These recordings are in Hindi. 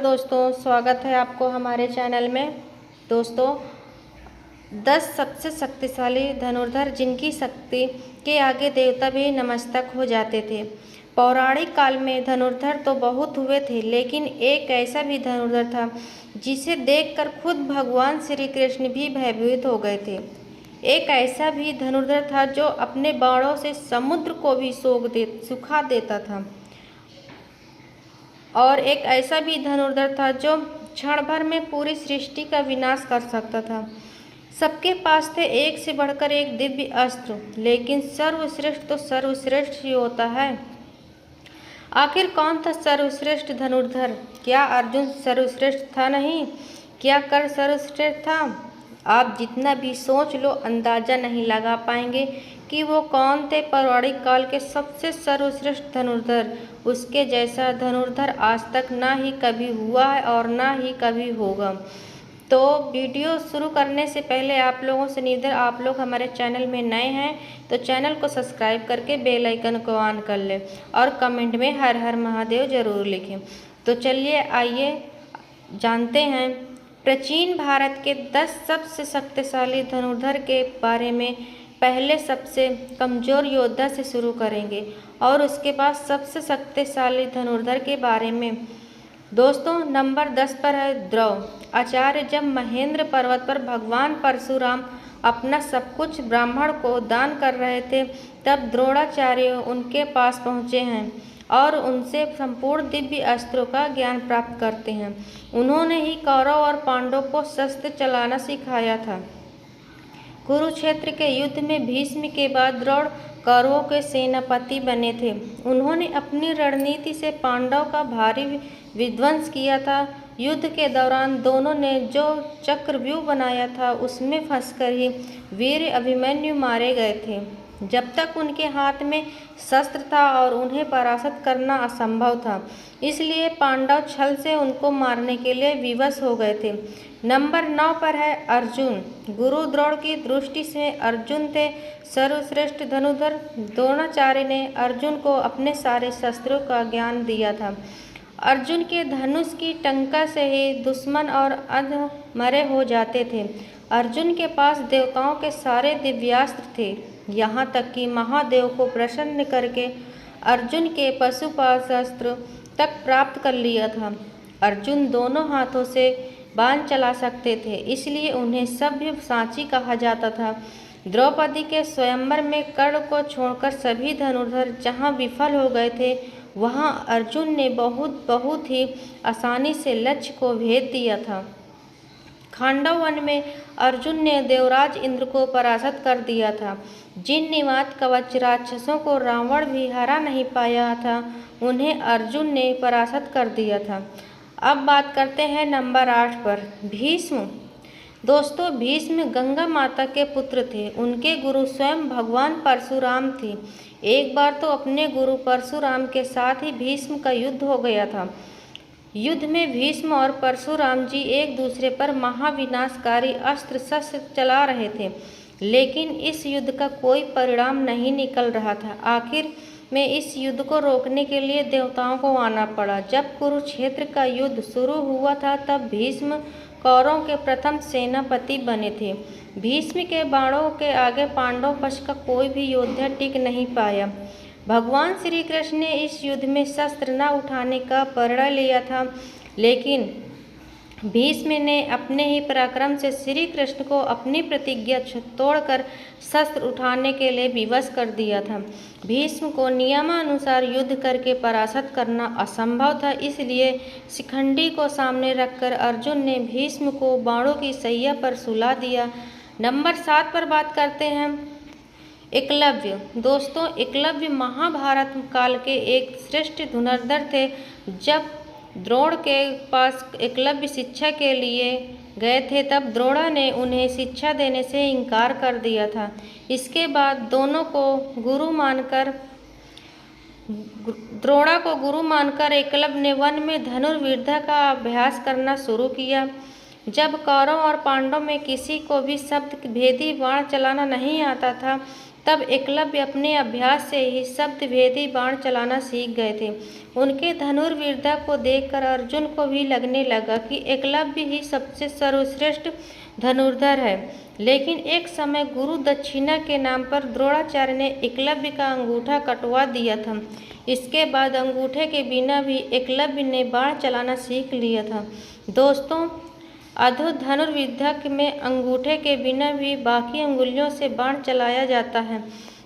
दोस्तों, स्वागत है आपको हमारे चैनल में। दोस्तों, 10 सबसे शक्तिशाली धनुर्धर जिनकी शक्ति के आगे देवता भी नतमस्तक हो जाते थे। पौराणिक काल में धनुर्धर तो बहुत हुए थे, लेकिन एक ऐसा भी धनुर्धर था जिसे देखकर खुद भगवान श्री कृष्ण भी भयभीत हो गए थे। एक ऐसा भी धनुर्धर था जो अपने बाणों से समुद्र को भी सुखा देता था, और एक ऐसा भी धनुर्धर था जो क्षण भर में पूरी सृष्टि का विनाश कर सकता था। सबके पास थे एक से बढ़कर एक दिव्य अस्त्र, लेकिन सर्वश्रेष्ठ तो सर्वश्रेष्ठ ही होता है। आखिर कौन था सर्वश्रेष्ठ धनुर्धर? क्या अर्जुन सर्वश्रेष्ठ था? नहीं। क्या कर्ण सर्वश्रेष्ठ था? आप जितना भी सोच लो, अंदाजा नहीं लगा पाएंगे कि वो कौन थे पौराणिक काल के सबसे सर्वश्रेष्ठ धनुर्धर। उसके जैसा धनुर्धर आज तक ना ही कभी हुआ है और ना ही कभी होगा। तो वीडियो शुरू करने से पहले आप लोगों से निवेदन, आप लोग हमारे चैनल में नए हैं तो चैनल को सब्सक्राइब करके बेल आइकन को ऑन कर लें और कमेंट में हर हर महादेव जरूर लिखें। तो चलिए आइए जानते हैं प्राचीन भारत के 10 सबसे शक्तिशाली धनुर्धर के बारे में। पहले सबसे कमज़ोर योद्धा से शुरू करेंगे और उसके बाद सबसे शक्तिशाली धनुर्धर के बारे में। दोस्तों, नंबर 10 पर है द्रोण आचार्य। जब महेंद्र पर्वत पर भगवान परशुराम अपना सब कुछ ब्राह्मण को दान कर रहे थे, तब द्रोणाचार्य उनके पास पहुँचे हैं और उनसे संपूर्ण दिव्य अस्त्रों का ज्ञान प्राप्त करते हैं। उन्होंने ही कौरव और पांडवों को शस्त्र चलाना सिखाया था। कुरुक्षेत्र के युद्ध में भीष्म के बाद द्रोण कौरवों के सेनापति बने थे। उन्होंने अपनी रणनीति से पांडवों का भारी विध्वंस किया था। युद्ध के दौरान दोनों ने जो चक्रव्यूह बनाया था, उसमें फंसकर ही वीर अभिमन्यु मारे गए थे, जब तक उनके हाथ में शस्त्र था और उन्हें परास्त करना असंभव था। इसलिए पांडव छल से उनको मारने के लिए विवश हो गए थे। नंबर 9 पर है अर्जुन। गुरु द्रोण की दृष्टि से अर्जुन थे सर्वश्रेष्ठ धनुर्धर। द्रोणाचार्य ने अर्जुन को अपने सारे शस्त्रों का ज्ञान दिया था। अर्जुन के धनुष की टंका से ही दुश्मन और अधमरे हो जाते थे। अर्जुन के पास देवताओं के सारे दिव्यास्त्र थे, यहाँ तक कि महादेव को प्रसन्न करके अर्जुन के पशुपाशास्त्र तक प्राप्त कर लिया था। अर्जुन दोनों हाथों से बाण चला सकते थे, इसलिए उन्हें सव्यसाची कहा जाता था। द्रौपदी के स्वयंवर में कर्ण को छोड़कर सभी धनुर्धर जहाँ विफल हो गए थे, वहाँ अर्जुन ने बहुत ही आसानी से लक्ष्य को भेद दिया था। खांडव वन में अर्जुन ने देवराज इंद्र को परास्त कर दिया था। जिन निवात कवच राक्षसों को रावण भी हरा नहीं पाया था, उन्हें अर्जुन ने परास्त कर दिया था। अब बात करते हैं नंबर 8 पर, भीष्म। दोस्तों, भीष्म गंगा माता के पुत्र थे। उनके गुरु स्वयं भगवान परशुराम थे। एक बार तो अपने गुरु परशुराम के साथ ही भीष्म का युद्ध हो गया था। युद्ध में भीष्म और परशुराम जी एक दूसरे पर महाविनाशकारी अस्त्र शस्त्र चला रहे थे, लेकिन इस युद्ध का कोई परिणाम नहीं निकल रहा था। आखिर में इस युद्ध को रोकने के लिए देवताओं को आना पड़ा। जब कुरुक्षेत्र का युद्ध शुरू हुआ था, तब भीष्म कौरवों के प्रथम सेनापति बने थे। भीष्म के बाणों के आगे पांडव पक्ष का कोई भी योद्धा टिक नहीं पाया। भगवान श्री कृष्ण ने इस युद्ध में शस्त्र न उठाने का प्रण लिया था, लेकिन भीष्म ने अपने ही पराक्रम से श्री कृष्ण को अपनी प्रतिज्ञा तोड़कर शस्त्र उठाने के लिए विवश कर दिया था। भीष्म को नियमानुसार युद्ध करके परास्त करना असंभव था, इसलिए शिखंडी को सामने रखकर अर्जुन ने भीष्म को बाणों की सैया पर सुला दिया। नंबर 7 पर बात करते हैं एकलव्य। दोस्तों, एकलव्य महाभारत काल के एक श्रेष्ठ धनुर्धर थे। जब द्रोण के पास एकलव्य शिक्षा के लिए गए थे, तब द्रोण ने उन्हें शिक्षा देने से इनकार कर दिया था। इसके बाद द्रोणा को गुरु मानकर एकलव्य ने वन में धनुर्विद्या का अभ्यास करना शुरू किया। जब कौरव और पांडव में किसी को भी शब्द भेदी बाण चलाना नहीं आता था, तब एकलव्य अपने अभ्यास से ही शब्दभेदी बाण चलाना सीख गए थे। उनके धनुर्विद्या को देखकर अर्जुन को भी लगने लगा कि एकलव्य ही सबसे सर्वश्रेष्ठ धनुर्धर है। लेकिन एक समय गुरु दक्षिणा के नाम पर द्रोणाचार्य ने एकलव्य का अंगूठा कटवा दिया था। इसके बाद अंगूठे के बिना भी एकलव्य ने बाण चलाना सीख लिया था। दोस्तों, अद्भुत धनुर्विद्या में अंगूठे के बिना भी बाकी अंगुलियों से बाण चलाया जाता है,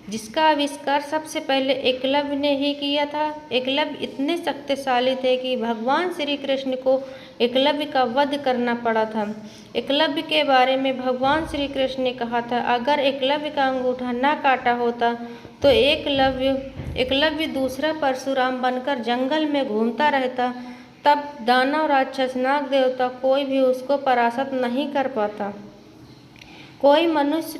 जिसका आविष्कार सबसे पहले एकलव्य ने ही किया था। एकलव्य इतने शक्तिशाली थे कि भगवान श्री कृष्ण को एकलव्य का वध करना पड़ा था। एकलव्य के बारे में भगवान श्री कृष्ण ने कहा था, अगर एकलव्य का अंगूठा ना काटा होता तो एकलव्य दूसरा परशुराम बनकर जंगल में घूमता रहता। तब दानव, राक्षस, नाग देवता कोई भी उसको परास्त नहीं कर पाता। कोई मनुष्य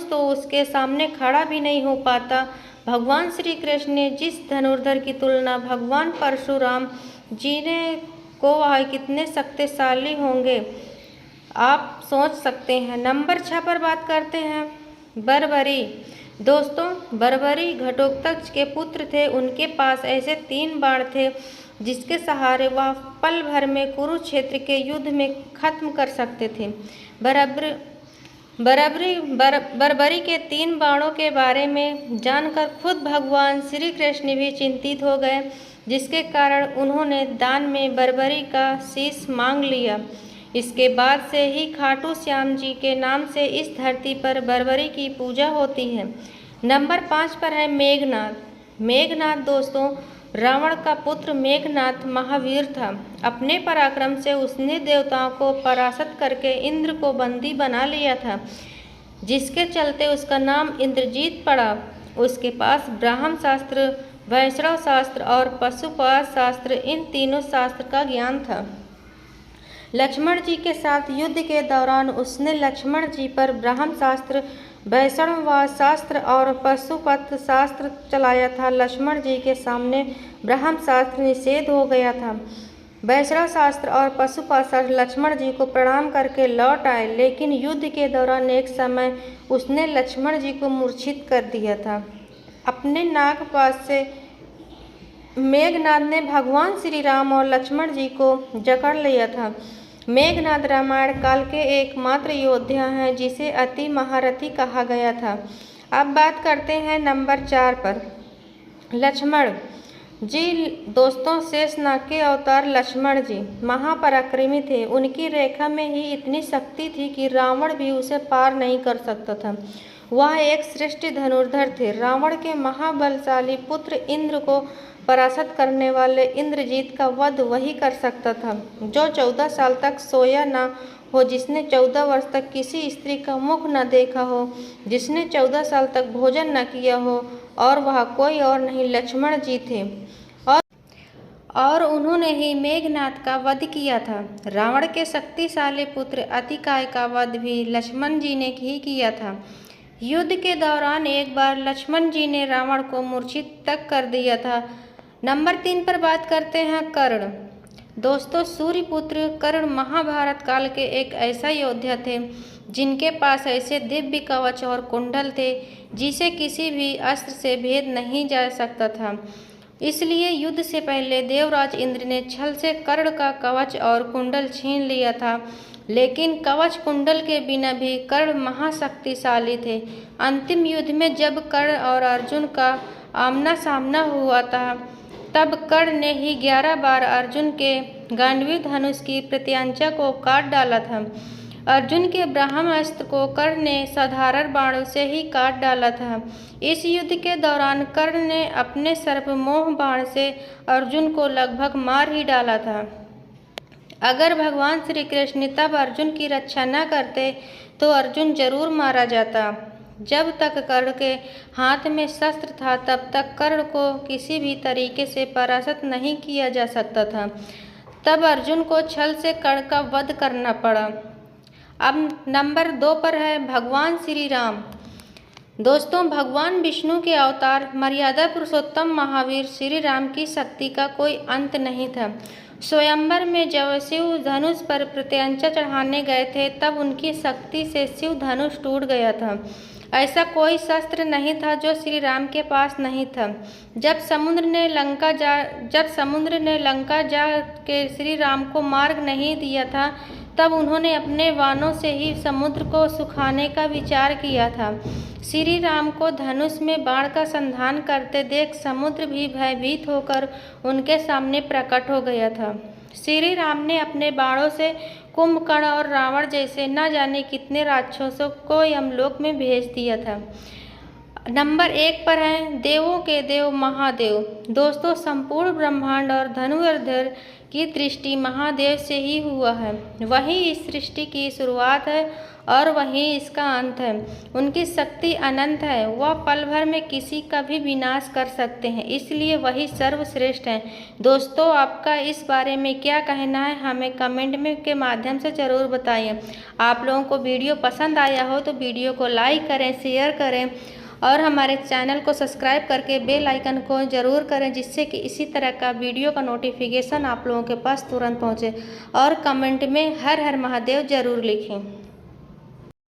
तो उसके सामने खड़ा भी नहीं हो पाता। भगवान श्री कृष्ण ने जिस धनुर्धर की तुलना भगवान परशुराम जी ने को वह कितने शक्तिशाली होंगे, आप सोच सकते हैं। नंबर 6 पर बात करते हैं बर्बरी। दोस्तों, बर्बरी घटोत्कच के पुत्र थे। उनके पास ऐसे 3 बाण थे जिसके सहारे वह पल भर में कुरुक्षेत्र के युद्ध में खत्म कर सकते थे। बर्बरी के 3 बाणों के बारे में जानकर खुद भगवान श्री कृष्ण भी चिंतित हो गए, जिसके कारण उन्होंने दान में बर्बरी का शीश मांग लिया। इसके बाद से ही खाटू श्याम जी के नाम से इस धरती पर बर्बरी की पूजा होती है। नंबर 5 पर है मेघनाद। मेघनाद दोस्तों, रावण का पुत्र मेघनाद महावीर था। अपने पराक्रम से उसने देवताओं को परास्त करके इंद्र को बंदी बना लिया था, जिसके चलते उसका नाम इंद्रजीत पड़ा। उसके पास ब्राह्मण शास्त्र, वैष्णव शास्त्र और पशुपात शास्त्र, इन तीनों शास्त्र का ज्ञान था। लक्ष्मण जी के साथ युद्ध के दौरान उसने लक्ष्मण जी पर ब्राह्मण शास्त्र, वैष्णववाद शास्त्र और पशुपत शास्त्र चलाया था। लक्ष्मण जी के सामने ब्राह्मण शास्त्र निषेध हो गया था। वैष्णव शास्त्र और पशुपत शास्त्र लक्ष्मण जी को प्रणाम करके लौट आए, लेकिन युद्ध के दौरान एक समय उसने लक्ष्मण जी को मूर्छित कर दिया था। अपने नागपाश से मेघनाद ने भगवान श्री राम और लक्ष्मण जी को जकड़ लिया था। मेघनाद रामायण काल के एकमात्र योद्धा हैं जिसे अति महारथी कहा गया था। अब बात करते हैं नंबर 4 पर, लक्ष्मण जी। दोस्तों, शेषनाग के अवतार लक्ष्मण जी महापराक्रमी थे। उनकी रेखा में ही इतनी शक्ति थी कि रावण भी उसे पार नहीं कर सकता था। वह एक श्रेष्ठ धनुर्धर थे। रावण के महाबलशाली पुत्र इंद्र को परास्त करने वाले इंद्रजीत का वध वही कर सकता था जो 14 साल तक सोया न हो, जिसने 14 वर्ष तक किसी स्त्री का मुख न देखा हो, जिसने 14 साल तक भोजन न किया हो, और वह कोई और नहीं लक्ष्मण जी थे। और उन्होंने ही मेघनाद का वध किया था। रावण के शक्तिशाली पुत्र अतिकाय का वध भी लक्ष्मण जी ने ही किया था। युद्ध के दौरान एक बार लक्ष्मण जी ने रावण को मूर्छित तक कर दिया था। नंबर 3 पर बात करते हैं कर्ण। दोस्तों, सूर्यपुत्र कर्ण महाभारत काल के एक ऐसा योद्धा थे जिनके पास ऐसे दिव्य कवच और कुंडल थे जिसे किसी भी अस्त्र से भेद नहीं जा सकता था। इसलिए युद्ध से पहले देवराज इंद्र ने छल से कर्ण का कवच और कुंडल छीन लिया था, लेकिन कवच कुंडल के बिना भी कर्ण महाशक्तिशाली थे। अंतिम युद्ध में जब कर्ण और अर्जुन का आमना सामना हुआ था, तब कर्ण ने ही 11 बार अर्जुन के गांडीव धनुष की प्रत्यंचा को काट डाला था। अर्जुन के ब्रह्मास्त्र को कर्ण ने साधारण बाणों से ही काट डाला था। इस युद्ध के दौरान कर्ण ने अपने सर्पमोह बाण से अर्जुन को लगभग मार ही डाला था। अगर भगवान श्री कृष्ण तब अर्जुन की रक्षा न करते तो अर्जुन जरूर मारा जाता। जब तक कर्ण के हाथ में शस्त्र था तब तक कर्ण को किसी भी तरीके से परास्त नहीं किया जा सकता था। तब अर्जुन को छल से कर्ण का वध करना पड़ा। अब नंबर 2 पर है भगवान श्री राम। दोस्तों, भगवान विष्णु के अवतार मर्यादा पुरुषोत्तम महावीर श्री राम की शक्ति का कोई अंत नहीं था। स्वयंवर में जब शिव धनुष पर प्रत्यंचा चढ़ाने गए थे तब उनकी शक्ति से शिव धनुष टूट गया था। ऐसा कोई शस्त्र नहीं था जो श्री राम के पास नहीं था। जब समुद्र ने लंका जा के श्री राम को मार्ग नहीं दिया था तब उन्होंने अपने बाणों से ही समुद्र को सुखाने का विचार किया था। श्री राम को धनुष में बाण का संधान करते देख समुद्र भी भयभीत होकर उनके सामने प्रकट हो गया था। श्री राम ने अपने बाणों से कुंभकर्ण और रावण जैसे न जाने कितने राक्षसों को यमलोक में भेज दिया था। नंबर 1 पर हैं देवों के देव महादेव। दोस्तों, संपूर्ण ब्रह्मांड और धनुर्धर की दृष्टि महादेव से ही हुआ है। वही इस सृष्टि की शुरुआत है और वही इसका अंत है। उनकी शक्ति अनंत है। वह पल भर में किसी का भी विनाश कर सकते हैं, इसलिए वही सर्वश्रेष्ठ हैं। दोस्तों, आपका इस बारे में क्या कहना है, हमें कमेंट में के माध्यम से ज़रूर बताइए। आप लोगों को वीडियो पसंद आया हो तो वीडियो को लाइक करें, शेयर करें और हमारे चैनल को सब्सक्राइब करके बेल आइकन को ज़रूर करें, जिससे कि इसी तरह का वीडियो का नोटिफिकेशन आप लोगों के पास तुरंत पहुंचे। और कमेंट में हर हर महादेव ज़रूर लिखें।